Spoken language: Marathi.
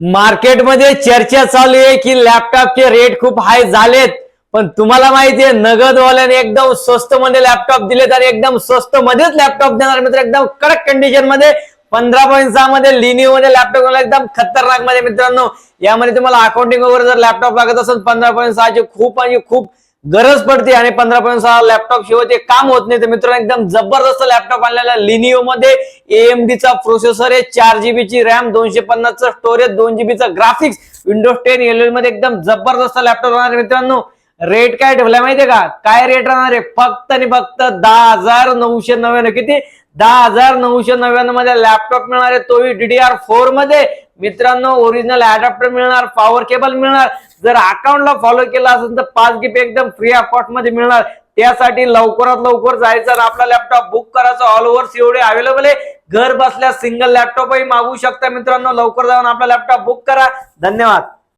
मार्केटमध्ये चर्चा चालू आहे की लॅपटॉपचे रेट खूप हाय झालेत, पण तुम्हाला माहितीये नगदवाल्याने एकदम स्वस्त मध्ये लॅपटॉप दिलेत आणि एकदम स्वस्त मध्येच लॅपटॉप देणार मित्र, एकदम कडक कंडिशन मध्ये 15.6 मध्ये लिनिओ मध्ये लॅपटॉप एकदम खतरनाक मध्ये मित्रांनो। यामध्ये तुम्हाला अकाउंटिंग वगैरे जर लॅपटॉप लागत असेल 15.6 चे खूप आणि खूप गरज पडते आणि 15.6 लॅपटॉप शिवाय ते काम होत नाही। तर मित्रांनो एकदम जबरदस्त लॅपटॉप आणलेला लिनिओ मध्ये AMD चा प्रोसेसर आहे, 4GB ची रॅम, 250 चं स्टोरेज, 2GB चं ग्राफिक्स, विंडोज 10 LL मध्ये एकदम जबरदस्त लॅपटॉप राहणार मित्रांनो। रेट काय ठेवलाय माहितीये का? काय रेट राहणार आहे? फक्त आणि फक्त 10,999। किती? 10,999 मध्ये लॅपटॉप मिळणार आहे, तोही DDR4 मध्ये मित्रांनो। ओरिजिनल अडॅप्टर मिळणार, पॉवर केबल मिळणार। जर अकाउंटला फॉलो केला असेल तर 5GB एकदम फ्री ऑफ कॉस्ट मध्ये मिळणार। त्यासाठी लवकरात लवकर जायचं आणि आपला लॅपटॉप बुक करायचा। ऑल ओव्हर सीओडी अवेलेबल आहे, घर बसल्या सिंगल लॅपटॉपही मागवू शकता मित्रांनो। लवकर जाऊन आपला लॅपटॉप बुक करा। धन्यवाद।